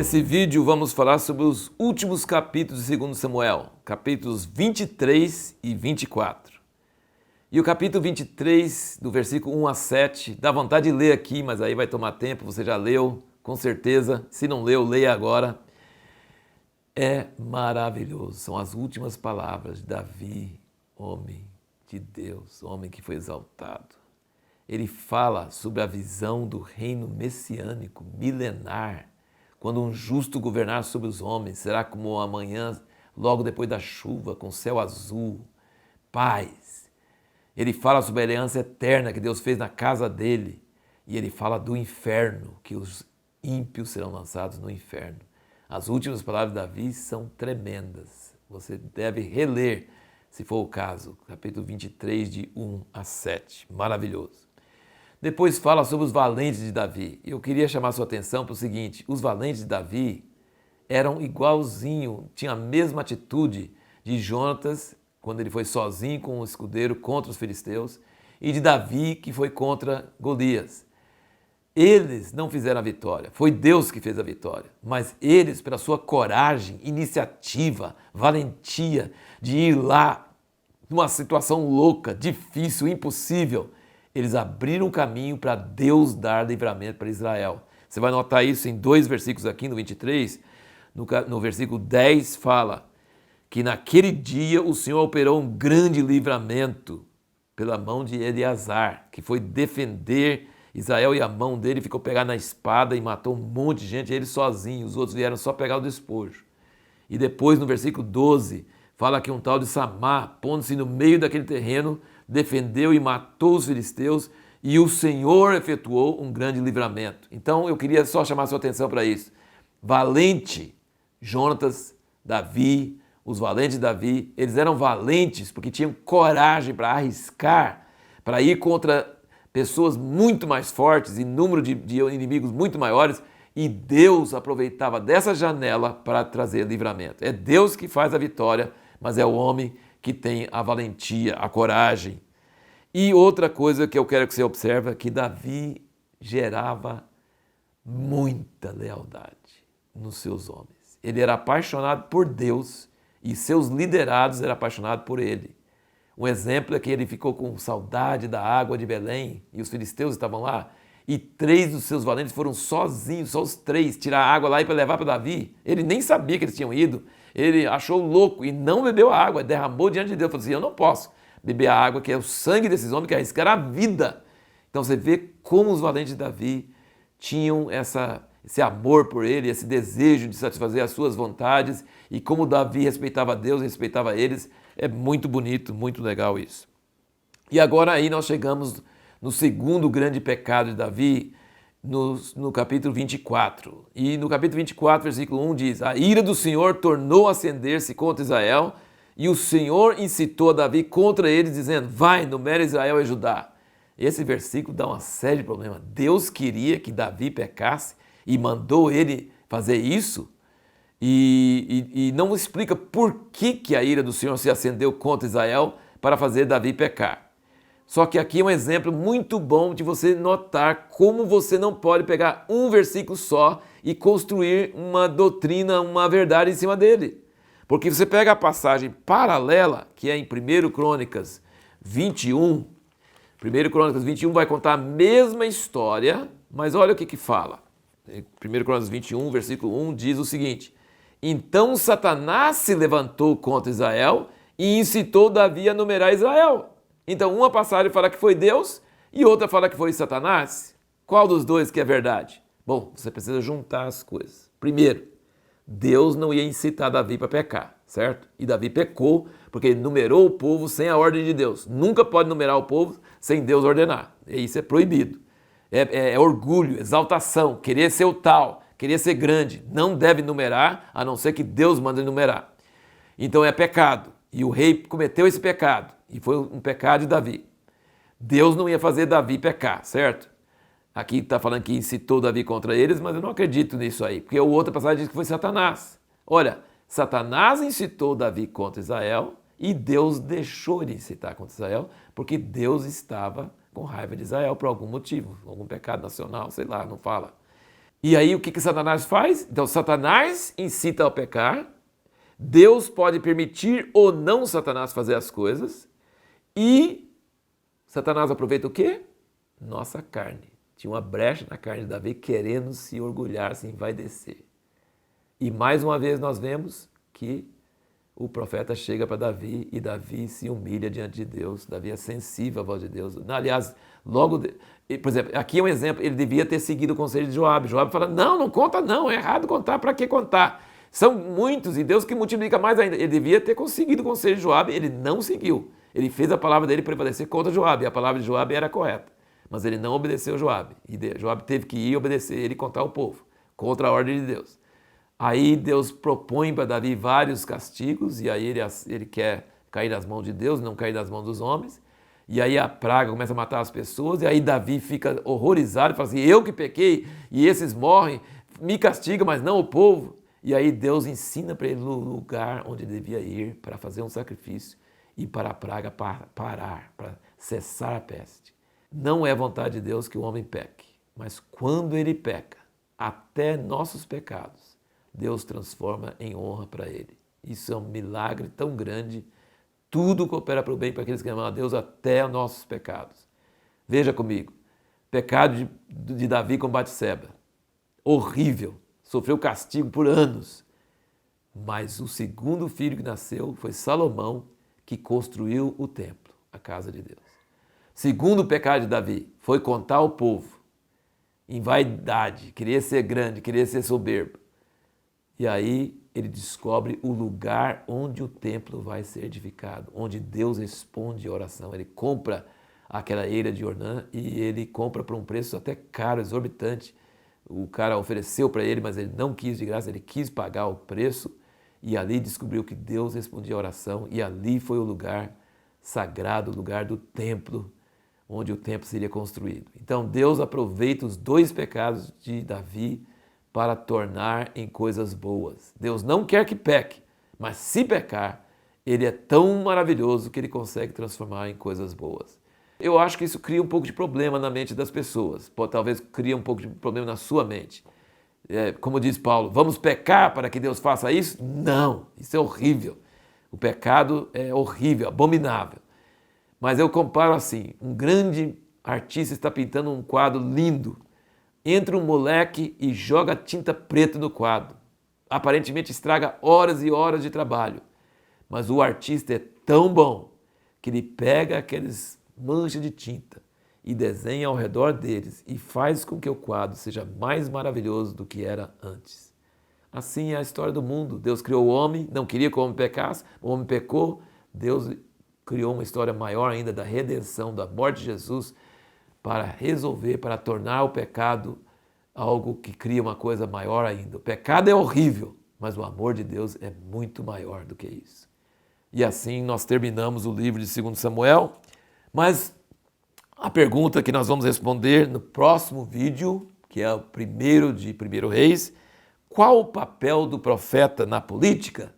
Nesse vídeo vamos falar sobre os últimos capítulos de 2 Samuel, capítulos 23 e 24. E o capítulo 23, do versículo 1 a 7, dá vontade de ler aqui, mas aí vai tomar tempo, você já leu, com certeza. Se não leu, leia agora. É maravilhoso, são as últimas palavras de Davi, homem de Deus, homem que foi exaltado. Ele fala sobre a visão do reino messiânico, milenar, quando um justo governar sobre os homens, será como amanhã, logo depois da chuva, com céu azul, paz. Ele fala sobre a aliança eterna que Deus fez na casa dele, e ele fala do inferno, que os ímpios serão lançados no inferno. As últimas palavras de Davi são tremendas. Você deve reler, se for o caso, capítulo 23, de 1 a 7. Maravilhoso. Depois fala sobre os valentes de Davi. Eu queria chamar sua atenção para o seguinte: os valentes de Davi eram igualzinho, tinham a mesma atitude de Jonatas, quando ele foi sozinho com o escudeiro contra os filisteus, e de Davi, que foi contra Golias. Eles não fizeram a vitória, foi Deus que fez a vitória, mas eles, pela sua coragem, iniciativa, valentia de ir lá numa situação louca, difícil, impossível, eles abriram o caminho para Deus dar livramento para Israel. Você vai notar isso em dois versículos aqui no 23, no versículo 10 fala que naquele dia o Senhor operou um grande livramento pela mão de Eleazar, que foi defender Israel, e a mão dele ficou pegar na espada e matou um monte de gente, ele sozinho, os outros vieram só pegar o despojo. E depois no versículo 12 fala que um tal de Samá, pondo-se no meio daquele terreno, defendeu e matou os filisteus, e o Senhor efetuou um grande livramento. Então eu queria só chamar a sua atenção para isso. Valente, Jonatas, Davi, os valentes de Davi, eles eram valentes porque tinham coragem para arriscar, para ir contra pessoas muito mais fortes e número de inimigos muito maiores, e Deus aproveitava dessa janela para trazer livramento. É Deus que faz a vitória, mas é o homem que tem a valentia, a coragem. E outra coisa que eu quero que você observe é que Davi gerava muita lealdade nos seus homens. Ele era apaixonado por Deus e seus liderados eram apaixonados por ele. Um exemplo é que ele ficou com saudade da água de Belém e os filisteus estavam lá, e 3 dos seus valentes foram sozinhos, só os 3, tirar a água lá e para levar para Davi. Ele nem sabia que eles tinham ido, ele achou louco e não bebeu a água, derramou diante de Deus, falou assim: eu não posso beber a água que é o sangue desses homens que arriscaram a vida. Então você vê como os valentes de Davi tinham esse amor por ele, esse desejo de satisfazer as suas vontades, e como Davi respeitava Deus, respeitava eles. É muito bonito, muito legal isso. E agora aí nós chegamos no segundo grande pecado de Davi, no capítulo 24. E no capítulo 24, versículo 1 diz: a ira do Senhor tornou a acender-se contra Israel, e o Senhor incitou a Davi contra eles, dizendo: vai, numera Israel e Judá. Esse versículo dá uma série de problemas. Deus queria que Davi pecasse e mandou ele fazer isso, e não explica por que a ira do Senhor se acendeu contra Israel para fazer Davi pecar. Só que aqui é um exemplo muito bom de você notar como você não pode pegar um versículo só e construir uma doutrina, uma verdade em cima dele. Porque você pega a passagem paralela, que é em 1 Crônicas 21, 1 Crônicas 21 vai contar a mesma história, mas olha o que fala. 1 Crônicas 21, versículo 1 diz o seguinte: então Satanás se levantou contra Israel e incitou Davi a numerar Israel. Então uma passagem fala que foi Deus e outra fala que foi Satanás. Qual dos dois que é verdade? Bom, você precisa juntar as coisas. Primeiro, Deus não ia incitar Davi para pecar, certo? E Davi pecou porque ele numerou o povo sem a ordem de Deus. Nunca pode numerar o povo sem Deus ordenar. E isso é proibido. É orgulho, exaltação, querer ser o tal, querer ser grande. Não deve numerar, a não ser que Deus mande numerar. Então é pecado. E o rei cometeu esse pecado. E foi um pecado de Davi. Deus não ia fazer Davi pecar, certo? Aqui está falando que incitou Davi contra eles, mas eu não acredito nisso aí, porque o outro passagem diz que foi Satanás. Olha, Satanás incitou Davi contra Israel e Deus deixou ele incitar contra Israel, porque Deus estava com raiva de Israel por algum motivo, algum pecado nacional, sei lá, não fala. E aí o que Satanás faz? Então Satanás incita ao pecar, Deus pode permitir ou não Satanás fazer as coisas, e Satanás aproveita o quê? Nossa carne. Tinha uma brecha na carne de Davi querendo se orgulhar, se envaidecer. E mais uma vez nós vemos que o profeta chega para Davi e Davi se humilha diante de Deus. Davi é sensível à voz de Deus. Aliás, por exemplo, aqui é um exemplo, ele devia ter seguido o conselho de Joabe. Joabe fala, não conta não, é errado contar, para que contar? São muitos e Deus que multiplica mais ainda. Ele devia ter conseguido o conselho de Joabe, ele não seguiu. Ele fez a palavra dele prevalecer contra Joabe, e a palavra de Joabe era correta. Mas ele não obedeceu Joabe. E Joabe teve que ir obedecer ele e contar ao povo, contra a ordem de Deus. Aí Deus propõe para Davi vários castigos, e aí ele quer cair nas mãos de Deus, não cair nas mãos dos homens. E aí a praga começa a matar as pessoas, e aí Davi fica horrorizado e fala assim, eu que pequei, e esses morrem, me castiga, mas não o povo. E aí Deus ensina para ele o lugar onde devia ir para fazer um sacrifício e para a praga parar, para cessar a peste. Não é vontade de Deus que o homem peque, mas quando ele peca, até nossos pecados, Deus transforma em honra para ele. Isso é um milagre tão grande. Tudo coopera para o bem para aqueles que amam a Deus, até nossos pecados. Veja comigo, pecado de Davi com Batseba. Horrível, sofreu castigo por anos. Mas o segundo filho que nasceu foi Salomão, que construiu o templo, a casa de Deus. Segundo pecado de Davi foi contar ao povo, em vaidade, queria ser grande, queria ser soberbo. E aí ele descobre o lugar onde o templo vai ser edificado, onde Deus responde a oração. Ele compra aquela eira de Ornã e ele compra por um preço até caro, exorbitante. O cara ofereceu para ele, mas ele não quis de graça, ele quis pagar o preço. E ali descobriu que Deus respondia a oração e ali foi o lugar sagrado, o lugar do templo, onde o templo seria construído. Então Deus aproveita os dois pecados de Davi para tornar em coisas boas. Deus não quer que peque, mas se pecar, ele é tão maravilhoso que ele consegue transformar em coisas boas. Eu acho que isso cria um pouco de problema na mente das pessoas. Talvez crie um pouco de problema na sua mente. Como diz Paulo, vamos pecar para que Deus faça isso? Não, isso é horrível. O pecado é horrível, abominável. Mas eu comparo assim, um grande artista está pintando um quadro lindo, entra um moleque e joga tinta preta no quadro. Aparentemente estraga horas e horas de trabalho. Mas o artista é tão bom que ele pega aqueles manchas de tinta e desenha ao redor deles e faz com que o quadro seja mais maravilhoso do que era antes. Assim é a história do mundo. Deus criou o homem, não queria que o homem pecasse, o homem pecou, Deus criou uma história maior ainda da redenção, da morte de Jesus, para resolver, para tornar o pecado algo que cria uma coisa maior ainda. O pecado é horrível, mas o amor de Deus é muito maior do que isso. E assim nós terminamos o livro de 2 Samuel, mas a pergunta que nós vamos responder no próximo vídeo, que é o primeiro de 1 Reis, qual o papel do profeta na política?